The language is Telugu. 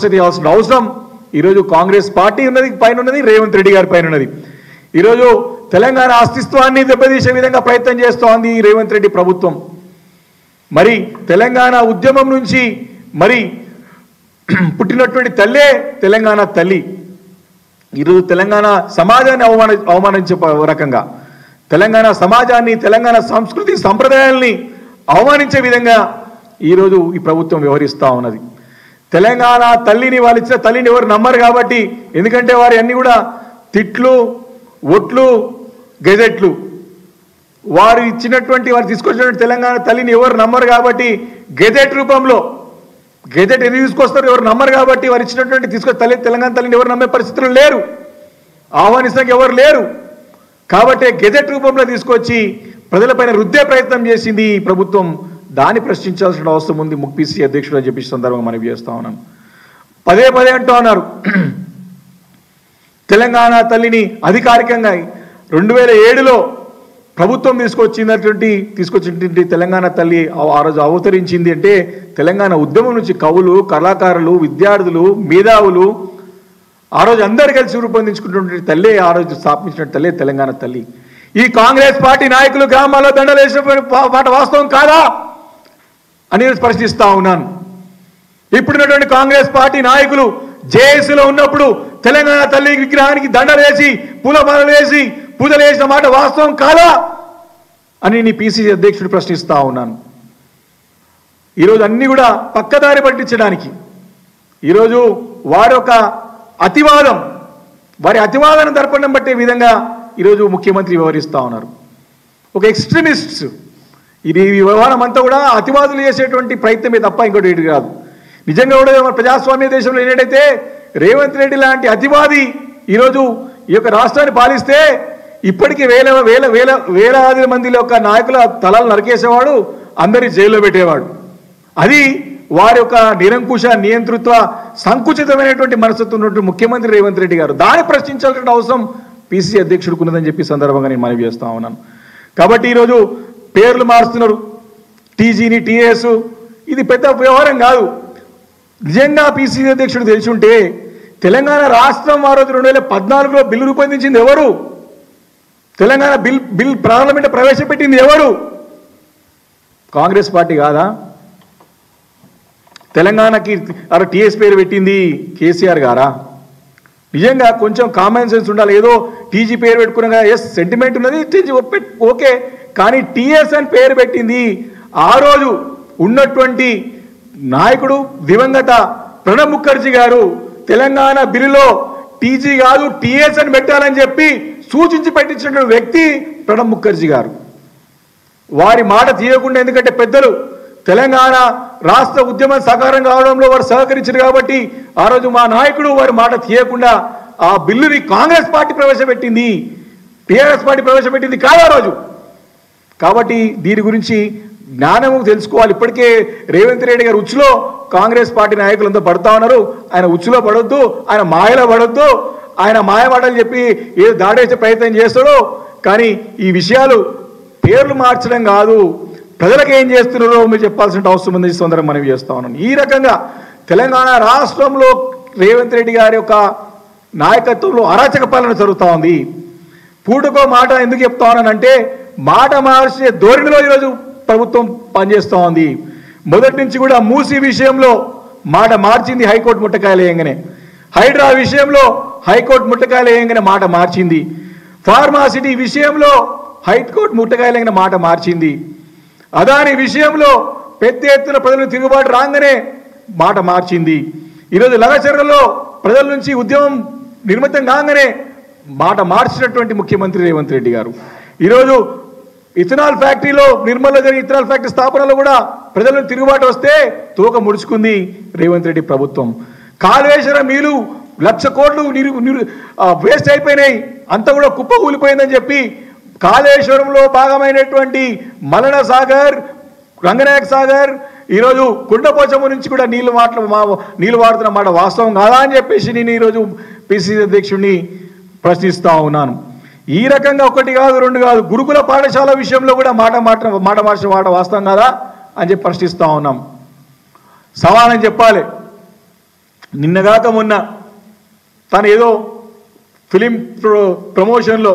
సమస్య తీయాల్సిన అవసరం ఈరోజు కాంగ్రెస్ పార్టీ ఉన్నది పైన ఉన్నది, రేవంత్ రెడ్డి గారి పైన ఉన్నది. ఈరోజు తెలంగాణ అస్తిత్వాన్ని దెబ్బతీసే విధంగా ప్రయత్నం చేస్తోంది రేవంత్ రెడ్డి ప్రభుత్వం. మరి తెలంగాణ ఉద్యమం నుంచి మరి పుట్టినటువంటి తల్లే తెలంగాణ తల్లి ఈరోజు తెలంగాణ సమాజాన్ని అవమానించే రకంగా, తెలంగాణ సమాజాన్ని, తెలంగాణ సంస్కృతి సంప్రదాయాల్ని అవమానించే విధంగా ఈరోజు ఈ ప్రభుత్వం వ్యవహరిస్తూ ఉన్నది. తెలంగాణ తల్లిని, వాళ్ళు ఇచ్చిన తల్లిని ఎవరు నమ్మరు కాబట్టి, ఎందుకంటే వారి అన్ని కూడా తిట్లు, ఒట్లు, గెజెట్లు, వారు ఇచ్చినటువంటి, వారు తీసుకొచ్చినటువంటి తెలంగాణ తల్లిని ఎవరు నమ్మరు కాబట్టి గెజెట్ రూపంలో, గెజెట్ ఎందుకు తీసుకొస్తారు, ఎవరు నమ్మరు కాబట్టి వారు ఇచ్చినటువంటి తీసుకొచ్చి తెలంగాణ తల్లిని ఎవరు నమ్మే పరిస్థితులు లేరు, ఆహ్వానిస్తానికి ఎవరు లేరు. కాబట్టి గెజెట్ రూపంలో తీసుకొచ్చి ప్రజలపైన రుద్దే ప్రయత్నం చేసింది ఈ ప్రభుత్వం. దాన్ని ప్రశ్నించాల్సిన అవసరం ఉంది పిసిసి అధ్యక్షుడు అని చెప్పి సందర్భంగా మనవి చేస్తా ఉన్నాను. పదే పదే అంటూ ఉన్నారు తెలంగాణ తల్లిని అధికారికంగా 2007లో ప్రభుత్వం తీసుకొచ్చినటువంటి తెలంగాణ తల్లి ఆ రోజు అవతరించింది అంటే తెలంగాణ ఉద్యమం నుంచి కవులు, కళాకారులు, విద్యార్థులు, మేధావులు ఆ రోజు అందరు కలిసి రూపొందించుకున్నటువంటి తల్లి, ఆ రోజు స్థాపించిన తల్లి తెలంగాణ తల్లి. ఈ కాంగ్రెస్ పార్టీ నాయకులు గ్రామాల్లో దండలు వేసిన మాట వాస్తవం కాదా అని ప్రశ్నిస్తా ఉన్నాను. ఇప్పుడున్నటువంటి కాంగ్రెస్ పార్టీ నాయకులు జేఏసీలో ఉన్నప్పుడు తెలంగాణ తల్లి విగ్రహానికి దండలు వేసి, పూలమాలలు వేసి, పూజలు వేసిన మాట వాస్తవం కాదా అని నీ పిసిసి అధ్యక్షుడు ప్రశ్నిస్తా ఉన్నాను. ఈరోజు అన్ని కూడా పక్కదారి పట్టించడానికి ఈరోజు వారి యొక్క అతివాదం, వారి అతివాదాన్ని దర్పణం పట్టే విధంగా ఈరోజు ముఖ్యమంత్రి వ్యవహరిస్తూ ఉన్నారు. ఒక ఎక్స్ట్రీమిస్ట్స్ ఇది వ్యవహారం అంతా కూడా అతివాదులు చేసేటువంటి ప్రయత్నమే తప్ప ఇంకోటి ఏది కాదు. నిజంగా కూడా మన ప్రజాస్వామ్య దేశంలో ఏంటంటే రేవంత్ రెడ్డి లాంటి అతివాది ఈరోజు ఈ యొక్క రాష్ట్రాన్ని పాలిస్తే ఇప్పటికీ వేలాది మంది యొక్క నాయకుల తలలు నరికేసేవాడు, అందరి జైల్లో పెట్టేవాడు. అది వారి యొక్క నిరంకుశ, నియంతృత్వ, సంకుచితమైనటువంటి మనస్తత్వం ఉన్నటువంటి ముఖ్యమంత్రి రేవంత్ రెడ్డి గారు. దాన్ని ప్రశ్నించాల్సిన అవసరం పిసిసి అధ్యక్షుడికి ఉన్నదని చెప్పి సందర్భంగా నేను మనవి చేస్తా ఉన్నాను. కాబట్టి ఈరోజు పేర్లు మారుస్తున్నారు, టీజీని టీఎస్, ఇది పెద్ద వ్యవహారం కాదు. నిజంగా పిసిసి అధ్యక్షుడు తెలిసి ఉంటే తెలంగాణ రాష్ట్రం ఆ రోజు 2014లో బిల్లు రూపొందించింది ఎవరు? తెలంగాణ బిల్ పార్లమెంట్ ప్రవేశపెట్టింది ఎవరు? కాంగ్రెస్ పార్టీ కాదా? తెలంగాణకి టీఎస్ పేరు పెట్టింది కేసీఆర్ గారా? నిజంగా కొంచెం కామన్ సెన్స్ ఉండాలి. ఏదో టీజీ పేరు పెట్టుకున్నా ఎస్ సెంటిమెంట్ ఉన్నది, టీజీ ఓకే, కానీ టీఎస్ అని పేరు పెట్టింది ఆ రోజు ఉన్నటువంటి నాయకుడు దివంగత ప్రణబ్ ముఖర్జీ గారు. తెలంగాణ బిల్లులో టీజీ కాదు టీఎస్ అని పెట్టాలని చెప్పి సూచించి పెట్టించిన వ్యక్తి ప్రణబ్ ముఖర్జీ గారు. వారి మాట తీయకుండా, ఎందుకంటే పెద్దలు తెలంగాణ రాష్ట్ర ఉద్యమం సకారం కావడంలో వారు సహకరించారు కాబట్టి ఆ రోజు మా నాయకుడు వారి మాట తీయకుండా ఆ బిల్లుని కాంగ్రెస్ పార్టీ ప్రవేశపెట్టింది, టీఆర్ఎస్ పార్టీ ప్రవేశపెట్టింది కాదు ఆ రోజు. కాబట్టి దీని గురించి జ్ఞానము తెలుసుకోవాలి. ఇప్పటికే రేవంత్ రెడ్డి గారు ఉచ్చులో కాంగ్రెస్ పార్టీ నాయకులంతా పడుతూ ఉన్నారు. ఆయన ఉచ్చులో పడొద్దు, ఆయన మాయలో పడొద్దు, ఆయన మాయమాటలు చెప్పి ఏదో దాడేసే ప్రయత్నం చేస్తాడు. కానీ ఈ విషయాలు పేర్లు మార్చడం కాదు, ప్రజలకు ఏం చేస్తున్నారో మీరు చెప్పాల్సిన అవసరం ఉంది. సందర్భం మనవి చేస్తా ఉన్నాను. ఈ రకంగా తెలంగాణ రాష్ట్రంలో రేవంత్ రెడ్డి గారి యొక్క నాయకత్వంలో అరాచక పాలన జరుగుతూ ఉంది. పూటకో మాట ఎందుకు చెప్తా ఉన్నానంటే మాట మార్చే ధోరణిలో ఈరోజు ప్రభుత్వం పనిచేస్తూ ఉంది. మొదటి నుంచి కూడా మూసీ విషయంలో మాట మార్చింది, హైకోర్టు ముట్టకాయలు వేయంగానే. హైడ్రా విషయంలో హైకోర్టు ముట్టకాయలు వేయంగానే మాట మార్చింది. ఫార్మాసిటీ విషయంలో హైకోర్టు ముట్టకాయలు వేయంగానే మాట మార్చింది. అదాని విషయంలో పెద్ద ఎత్తున ప్రజలు తిరుగుబాటు రాగానే మాట మార్చింది. ఈరోజు లగచర్లలో ప్రజల నుంచి ఉద్యమం నిర్మితం కాగానే మాట మార్చినటువంటి ముఖ్యమంత్రి రేవంత్ రెడ్డి గారు. ఈరోజు ఇథనాల్ ఫ్యాక్టరీలో, నిర్మల్లో జరిగిన ఇథనాల్ ఫ్యాక్టరీ స్థాపనలో కూడా ప్రజలను తిరుగుబాటు వస్తే తోక ముడుచుకుంది రేవంత్ రెడ్డి ప్రభుత్వం. కాళేశ్వరం నీళ్లు 1,00,000 కోట్లు వేస్ట్ అయిపోయినాయి, అంతా కూడా కుప్ప కూలిపోయిందని చెప్పి కాళేశ్వరంలో భాగమైనటువంటి మలన సాగర్, రంగనాయక సాగర్, ఈరోజు కుండపోచమ్మ నుంచి కూడా నీళ్లు వాడుతున్న మాట వాస్తవం కాదా అని చెప్పేసి నేను ఈరోజు పిసిసి అధ్యక్షుడిని ప్రశ్నిస్తా ఉన్నాను. ఈ రకంగా ఒకటి కాదు రెండు కాదు, గురుకుల పాఠశాల విషయంలో కూడా మాట మార్చిన మాట వాస్తవం కాదా అని చెప్పి ప్రశ్నిస్తా ఉన్నాం. సమాధానం చెప్పాలి. నిన్నగాక మొన్న తను ఏదో ఫిలిం ప్రమోషన్లో